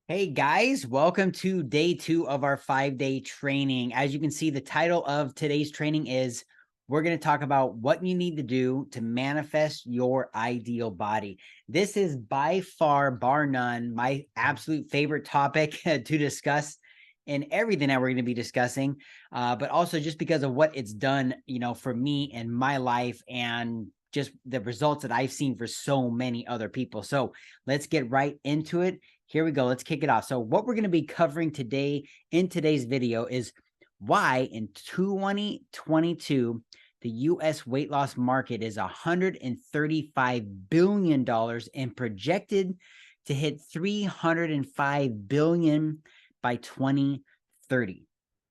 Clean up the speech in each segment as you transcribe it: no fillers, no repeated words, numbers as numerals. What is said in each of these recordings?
Hey guys, welcome to day 2 of our 5-day training. As you can see, the title of today's training is we're going to talk about what you need to do to manifest your ideal body. This is by far, bar none, my absolute favorite topic to discuss in everything that we're going to be discussing, but also just because of what it's done, for me in my life and just the results that I've seen for so many other people. So let's get right into it. Here we go. Let's kick it off. So what we're going to be covering today in today's video is why in 2022, the US weight loss market is $135 billion and projected to hit $305 billion by 2030.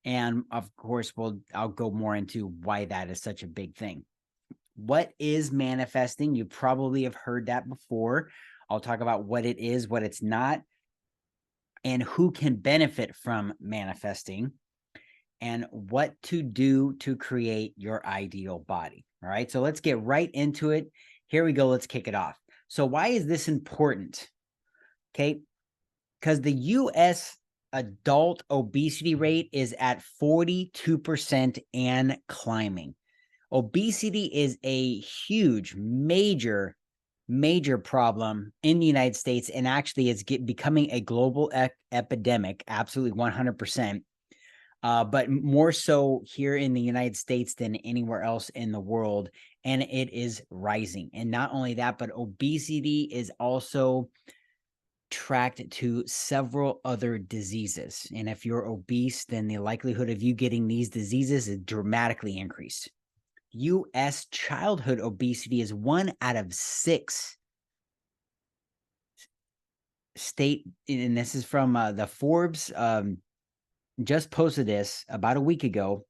And of course, I'll go more into why that is such a big thing. What is manifesting? You probably have heard that before. I'll talk about what it is, what it's not, and who can benefit from manifesting, and what to do to create your ideal body. All right, so let's get right into it. Here we go. Let's kick it off. So why is this important? Okay, because the US adult obesity rate is at 42% and climbing. Obesity is a huge, major problem in the United States, and actually it's becoming a global epidemic, absolutely 100%. But more so here in the United States than anywhere else in the world, and it is rising. And not only that, but obesity is also tracked to several other diseases. And if you're obese, then the likelihood of you getting these diseases is dramatically increased. US childhood obesity is 1 out of 6 state, and this is from the Forbes, just posted this about a week ago,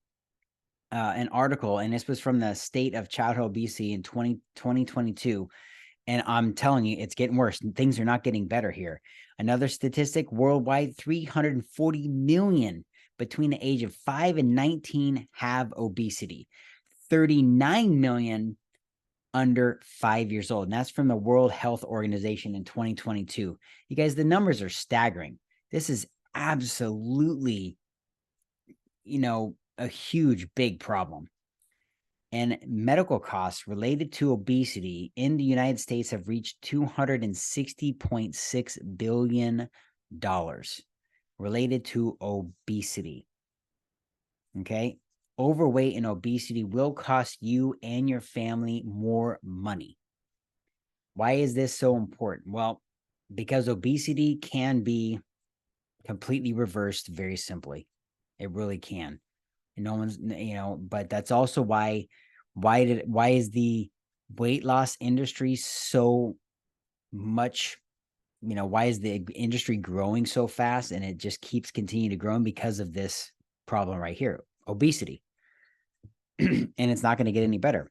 an article, and this was from the state of childhood obesity in 2022. And I'm telling you, it's getting worse. Things are not getting better here. Another statistic worldwide, 340 million between the age of 5 and 19 have obesity. 39 million under 5 years old. And that's from the World Health Organization in 2022. You guys, the numbers are staggering. This is absolutely, a huge, big problem. And medical costs related to obesity in the United States have reached $260.6 billion related to obesity. Okay. Overweight and obesity will cost you and your family more money. Why is this so important? Well, because obesity can be completely reversed very simply. It really can. And no one's, but that's also why is the weight loss industry so much, why is the industry growing so fast, and it just keeps continuing to grow because of this problem right here, obesity. And it's not going to get any better.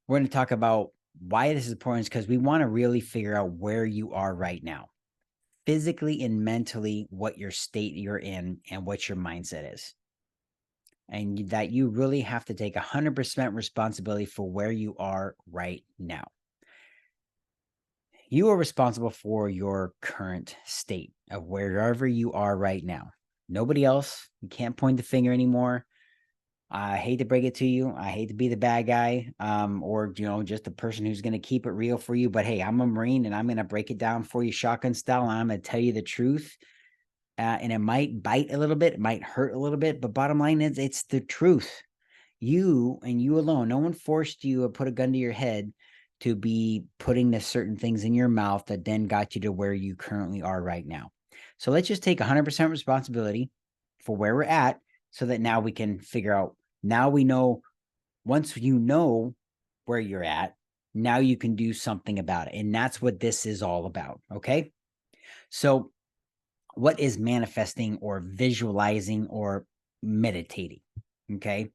We're going to talk about why this is important, because we want to really figure out where you are right now, physically and mentally, what your state you're in and what your mindset is. And that you really have to take 100% responsibility for where you are right now. You are responsible for your current state of wherever you are right now. Nobody else. You can't point the finger anymore. I hate to break it to you. I hate to be the bad guy, or just the person who's going to keep it real for you. But hey, I'm a Marine, and I'm going to break it down for you shotgun style, and I'm going to tell you the truth. And it might bite a little bit, it might hurt a little bit, but bottom line is it's the truth. You and you alone. No one forced you or put a gun to your head to be putting the certain things in your mouth that then got you to where you currently are right now. So let's just take 100% responsibility for where we're at, so that now we can figure out. Now we know, once you know where you're at, now you can do something about it. And that's what this is all about. Okay. So what is manifesting or visualizing or meditating? Okay.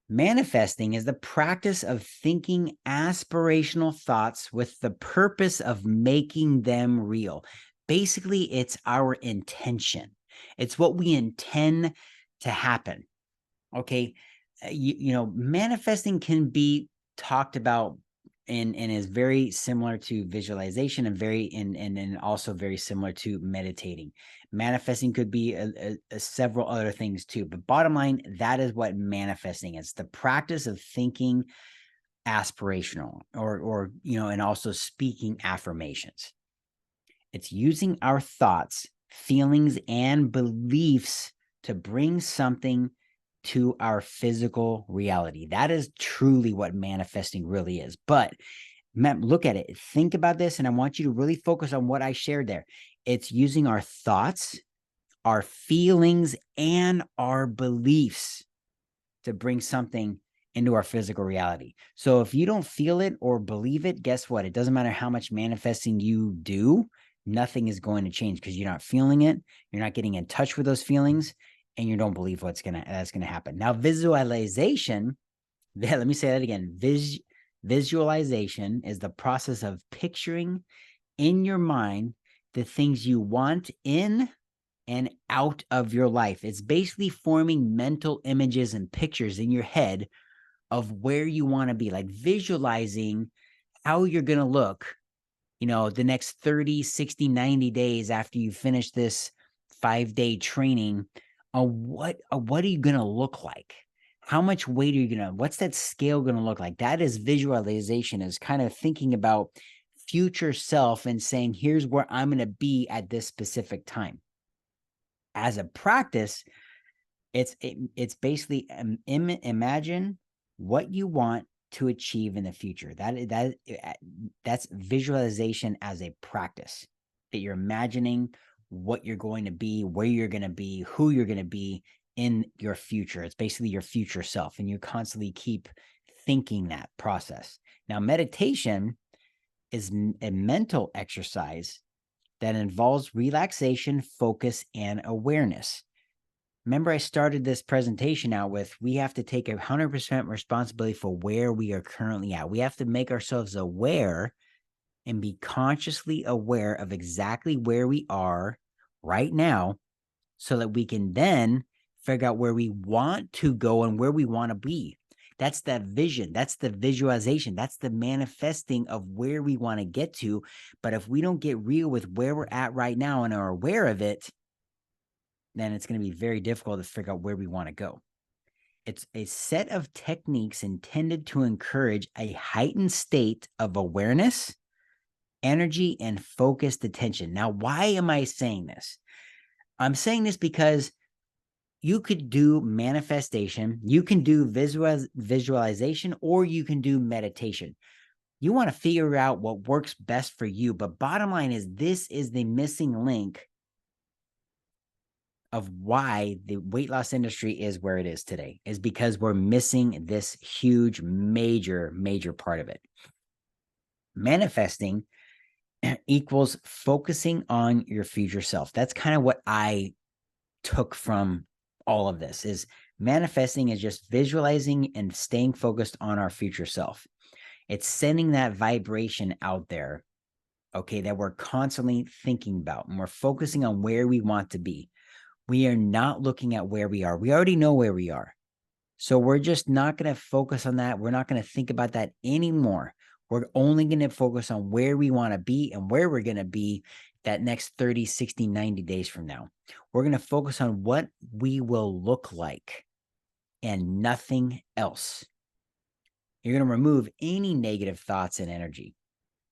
Manifesting is the practice of thinking aspirational thoughts with the purpose of making them real. Basically, it's our intention. It's what we intend to happen. Okay. Manifesting can be talked about and is very similar to visualization and also very similar to meditating. Manifesting could be a several other things too, but bottom line, that is what manifesting is: the practice of thinking aspirational, or and also speaking affirmations. It's using our thoughts, feelings, and beliefs to bring something to our physical reality. That is truly what manifesting really is. But look at it. Think about this, and I want you to really focus on what I shared there. It's using our thoughts, our feelings, and our beliefs to bring something into our physical reality. So if you don't feel it or believe it, guess what? It doesn't matter how much manifesting you do, nothing is going to change because you're not feeling it. You're not getting in touch with those feelings, and you don't believe that's going to happen. Now, visualization, let me say that again. Visualization is the process of picturing in your mind the things you want in and out of your life. It's basically forming mental images and pictures in your head of where you want to be, like visualizing how you're going to look, the next 30, 60, 90 days after you finish this 5-day training. What are you going to look like? How much weight are you going to, what's that scale going to look like? That is visualization, is kind of thinking about future self and saying, here's where I'm going to be at this specific time. As a practice, it's basically imagine what you want to achieve in the future. That's visualization as a practice, that you're imagining what you're going to be, where you're going to be, who you're going to be in your future. It's basically your future self, and you constantly keep thinking that process. Now, meditation is a mental exercise that involves relaxation, focus, and awareness. Remember, I started this presentation out with, we have to take 100% responsibility for where we are currently at. We have to make ourselves aware and be consciously aware of exactly where we are right now, so that we can then figure out where we want to go and where we want to be. That's that vision. That's the visualization. That's the manifesting of where we want to get to. But if we don't get real with where we're at right now and are aware of it, then it's going to be very difficult to figure out where we want to go. It's a set of techniques intended to encourage a heightened state of awareness, energy, and focused attention. Now, why am I saying this? I'm saying this because you could do manifestation, you can do visualization, or you can do meditation. You want to figure out what works best for you. But bottom line is, this is the missing link of why the weight loss industry is where it is today, is because we're missing this huge, major part of it. Manifesting equals focusing on your future self. That's kind of what I took from all of this. Is manifesting is just visualizing and staying focused on our future self. It's sending that vibration out there, okay, that we're constantly thinking about, and we're focusing on where we want to be. We are not looking at where we are. We already know where we are. So we're just not going to focus on that. We're not going to think about that anymore. We're only going to focus on where we want to be and where we're going to be that next 30, 60, 90 days from now. We're going to focus on what we will look like and nothing else. You're going to remove any negative thoughts and energy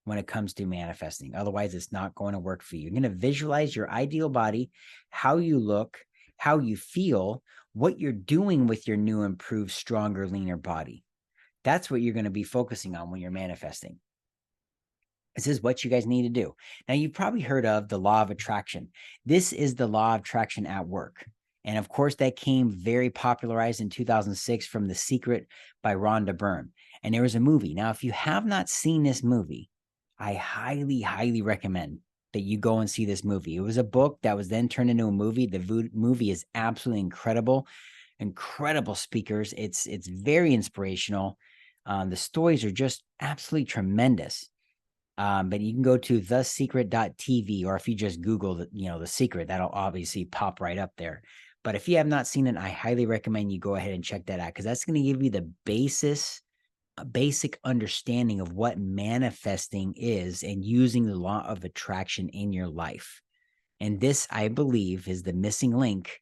when it comes to manifesting. Otherwise, it's not going to work for you. You're going to visualize your ideal body, how you look, how you feel, what you're doing with your new, improved, stronger, leaner body. That's what you're going to be focusing on when you're manifesting. This is what you guys need to do. Now, you've probably heard of the law of attraction. This is the law of attraction at work. And of course, that came very popularized in 2006 from The Secret by Rhonda Byrne. And there was a movie. Now, if you have not seen this movie, I highly recommend that you go and see this movie. It was a book that was then turned into a movie. The movie is absolutely incredible speakers. It's very inspirational. The stories are just absolutely tremendous. But you can go to thesecret.tv, or if you just Google The Secret, that'll obviously pop right up there. But if you have not seen it, I highly recommend you go ahead and check that out, because that's going to give you the basis a basic understanding of what manifesting is and using the law of attraction in your life. And this, I believe, is the missing link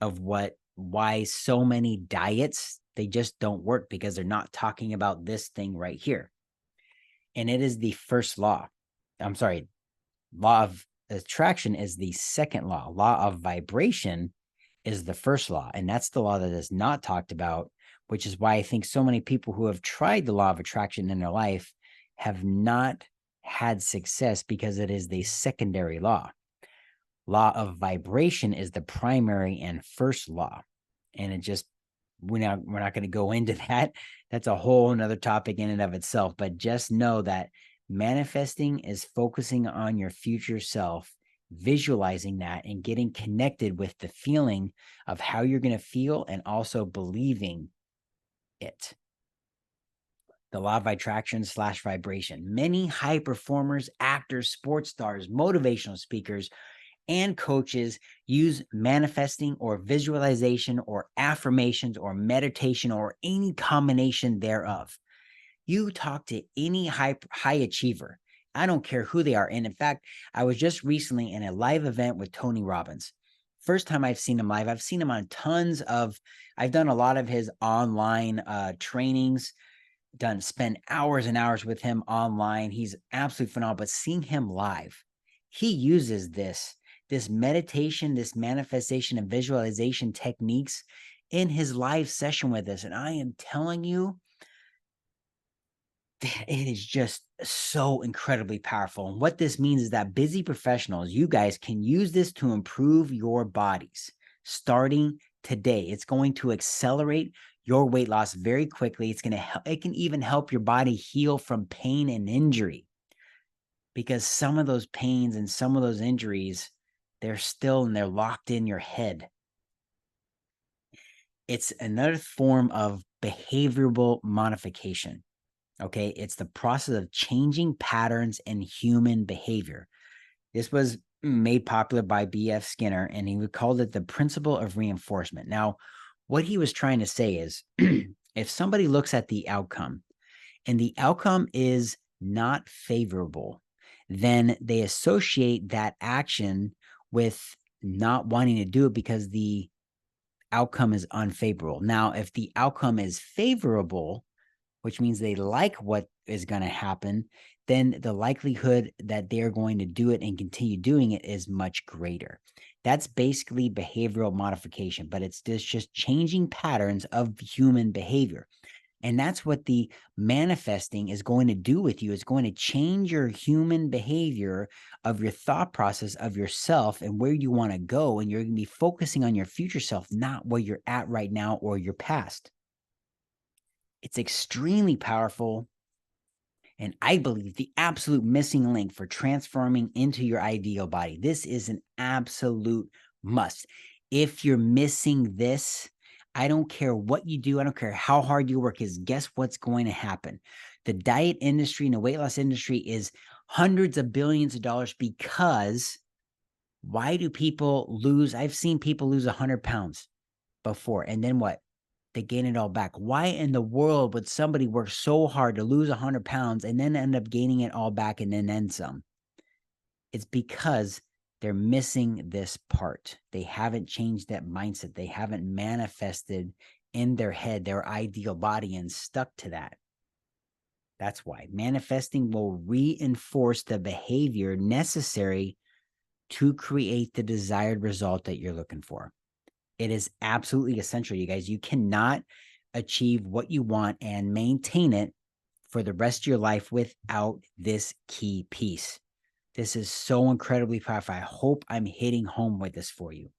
of why so many diets, they just don't work, because they're not talking about this thing right here. And it is the first law. I'm sorry, law of attraction is the second law. Law of vibration is the first law. And that's the law that is not talked about, which is why I think so many people who have tried the law of attraction in their life have not had success, because it is the secondary law. Law of vibration is the primary and first law. And it just, we're not going to go into that. That's a whole another topic in and of itself. But just know that manifesting is focusing on your future self, visualizing that, and getting connected with the feeling of how you're going to feel, and also believing it. The law of attraction / vibration. Many high performers, actors, sports stars, motivational speakers, and coaches use manifesting or visualization or affirmations or meditation or any combination thereof. You talk to any high achiever, I don't care who they are. And in fact, I was just recently in a live event with Tony Robbins. First time I've seen him live. I've seen him on I've done a lot of his online trainings, spent hours and hours with him online. He's absolutely phenomenal. But seeing him live, he uses this meditation, this manifestation and visualization techniques in his live session with us. And I am telling you, it is just so incredibly powerful. And what this means is that busy professionals, you guys can use this to improve your bodies starting today. It's going to accelerate your weight loss very quickly. It can even help your body heal from pain and injury, because some of those pains and some of those injuries, they're locked in your head. It's another form of behavioral modification. Okay. It's the process of changing patterns in human behavior. This was made popular by B.F. Skinner, and he called it the principle of reinforcement. Now, what he was trying to say is if somebody looks at the outcome and the outcome is not favorable, then they associate that action with not wanting to do it because the outcome is unfavorable. Now, if the outcome is favorable, which means they like what is going to happen, then the likelihood that they're going to do it and continue doing it is much greater. That's basically behavioral modification, but it's just changing patterns of human behavior. And that's what the manifesting is going to do with you. It's going to change your human behavior of your thought process of yourself and where you want to go. And you're going to be focusing on your future self, not where you're at right now or your past. It's extremely powerful. And I believe the absolute missing link for transforming into your ideal body. This is an absolute must. If you're missing this, I don't care what you do. I don't care how hard you work, is guess what's going to happen? The diet industry and the weight loss industry is hundreds of billions of dollars, because why do people lose? I've seen people lose 100 pounds before. And then what? They gain it all back. Why in the world would somebody work so hard to lose 100 pounds and then end up gaining it all back and then some? It's because they're missing this part. They haven't changed that mindset. They haven't manifested in their head their ideal body and stuck to that. That's why manifesting will reinforce the behavior necessary to create the desired result that you're looking for. It is absolutely essential, you guys. You cannot achieve what you want and maintain it for the rest of your life without this key piece. This is so incredibly powerful. I hope I'm hitting home with this for you.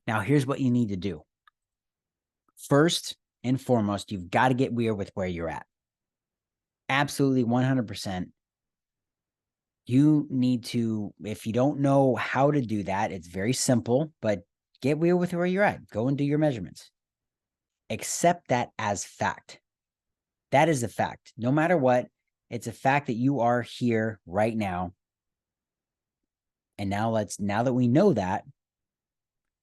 Now, here's what you need to do. First and foremost, you've got to get weird with where you're at. Absolutely 100%. You need to, if you don't know how to do that, it's very simple, but get real with where you're at. Go and do your measurements. Accept that as fact. That is a fact. No matter what, it's a fact that you are here right now. And now that we know that,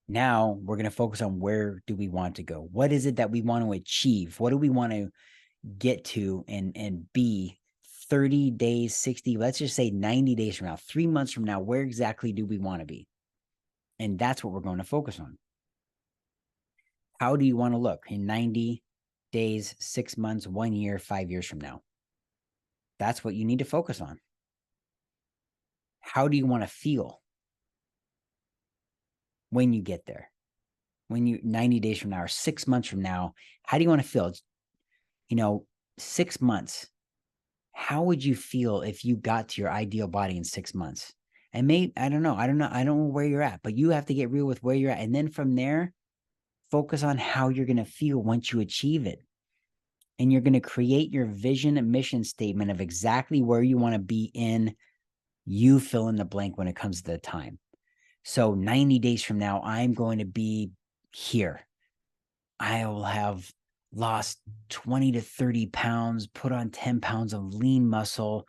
now we're going to focus on where do we want to go? What is it that we want to achieve? What do we want to get to and be 30 days, 60, let's just say 90 days from now, 3 months from now, where exactly do we want to be? And that's what we're going to focus on. How do you want to look in 90 days, 6 months, 1 year, 5 years from now? That's what you need to focus on. How do you want to feel when you get there? When you 90 days from now or 6 months from now, how do you want to feel? 6 months. How would you feel if you got to your ideal body in 6 months? And maybe, I don't know where you're at, but you have to get real with where you're at. And then from there, focus on how you're going to feel once you achieve it. And you're going to create your vision and mission statement of exactly where you want to be in, you fill in the blank when it comes to the time. So 90 days from now, I'm going to be here. I will have lost 20 to 30 pounds, put on 10 pounds of lean muscle.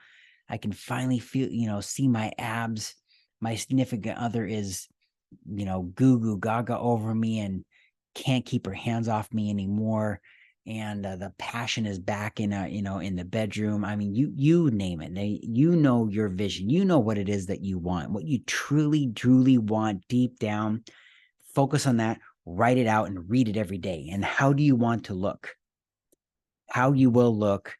I can finally feel, see my abs. My significant other is, goo goo gaga over me and can't keep her hands off me anymore. And the passion is back in, in the bedroom. I mean, you name it. You know your vision. You know what it is that you want, what you truly, truly want deep down. Focus on that. Write it out and read it every day. And how do you want to look? How you will look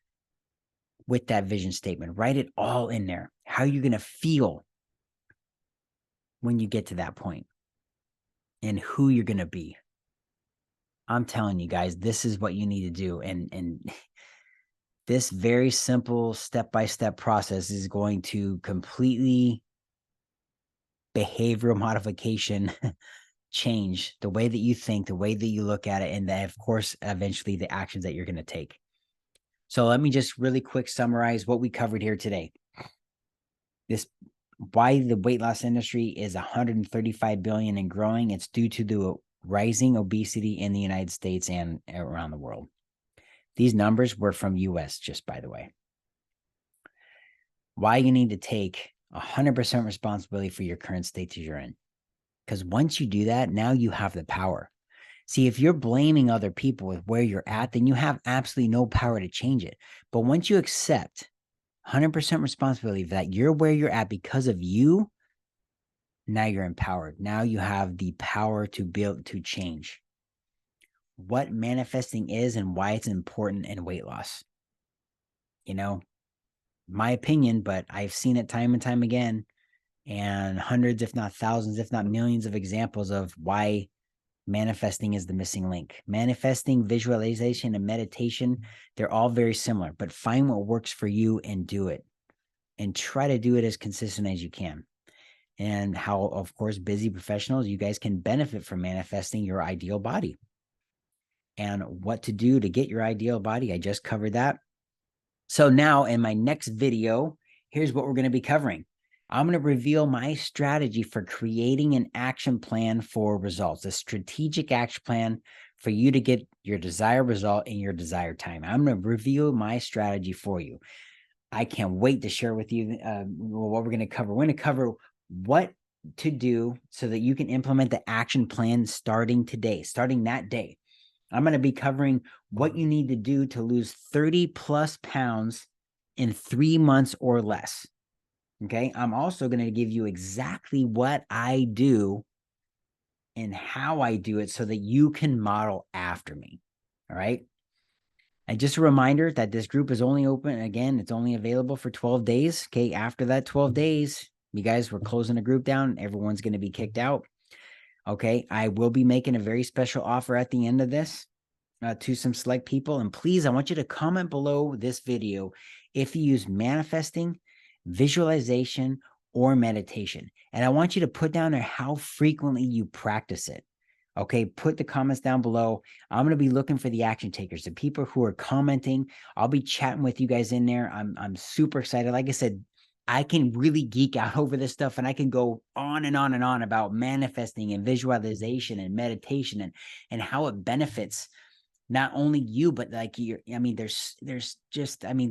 with that vision statement. Write it all in there. How you're going to feel when you get to that point and who you're going to be. I'm telling you guys, this is what you need to do. And this very simple step-by-step process is going to completely behavioral modification change the way that you think, the way that you look at it, and then, of course, eventually the actions that you're going to take. So let me just really quick summarize what we covered here today. Why the weight loss industry is 135 billion and growing. It's due to the rising obesity in the United States and around the world. These numbers were from US, just by the way. Why you need to take 100% responsibility for your current state that you're in. Because once you do that, now you have the power. See, if you're blaming other people with where you're at, then you have absolutely no power to change it. But once you accept 100% responsibility for that you're where you're at because of you, now you're empowered. Now you have the power to build, to change. What manifesting is and why it's important in weight loss. My opinion, but I've seen it time and time again, and hundreds, if not thousands, if not millions of examples of why manifesting is the missing link. Manifesting, visualization, and meditation, they're all very similar, but find what works for you and do it. And try to do it as consistent as you can. And how, of course, busy professionals, you guys can benefit from manifesting your ideal body. And what to do to get your ideal body, I just covered that. So now in my next video, here's what we're going to be covering. I'm going to reveal my strategy for creating an action plan for results, a strategic action plan for you to get your desired result in your desired time. I'm going to reveal my strategy for you. I can't wait to share with you what we're going to cover. We're going to cover what to do so that you can implement the action plan starting today, starting that day. I'm going to be covering what you need to do to lose 30 plus pounds in 3 months or less. Okay. I'm also going to give you exactly what I do and how I do it so that you can model after me. All right. And just a reminder that this group is only open. Again, it's only available for 12 days. Okay. After that 12 days, you guys, we're closing the group down. Everyone's going to be kicked out. Okay. I will be making a very special offer at the end of this to some select people. And please, I want you to comment below this video if you use manifesting, visualization, or meditation. And I want you to put down there how frequently you practice it. Okay, put the comments down below. I'm going to be looking for the action takers, the people who are commenting. I'll be chatting with you guys in there. I'm super excited. Like I said, I can really geek out over this stuff, and I can go on and on and on about manifesting and visualization and meditation and how it benefits not only you, but like there's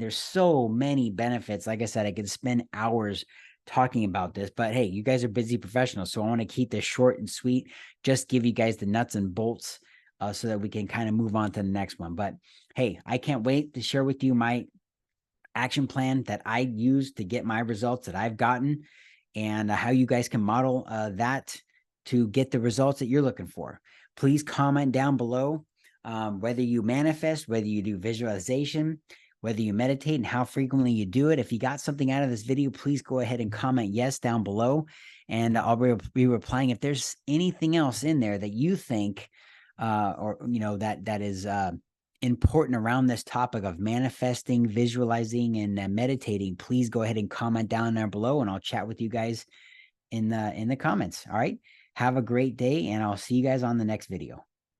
so many benefits. Like I said, I could spend hours talking about this, but hey, you guys are busy professionals, so I want to keep this short and sweet, just give you guys the nuts and bolts so that we can kind of move on to the next one. But hey, I can't wait to share with you my action plan that I use to get my results that I've gotten, and how you guys can model that to get the results that you're looking for. Please comment down below whether you manifest, whether you do visualization, whether you meditate, and how frequently you do it. If you got something out of this video, please go ahead and comment yes down below, and I'll be replying. If there's anything else in there that you think or that is important around this topic of manifesting, visualizing, and meditating, please go ahead and comment down there below, and I'll chat with you guys in the comments. All right. Have a great day, and I'll see you guys on the next video.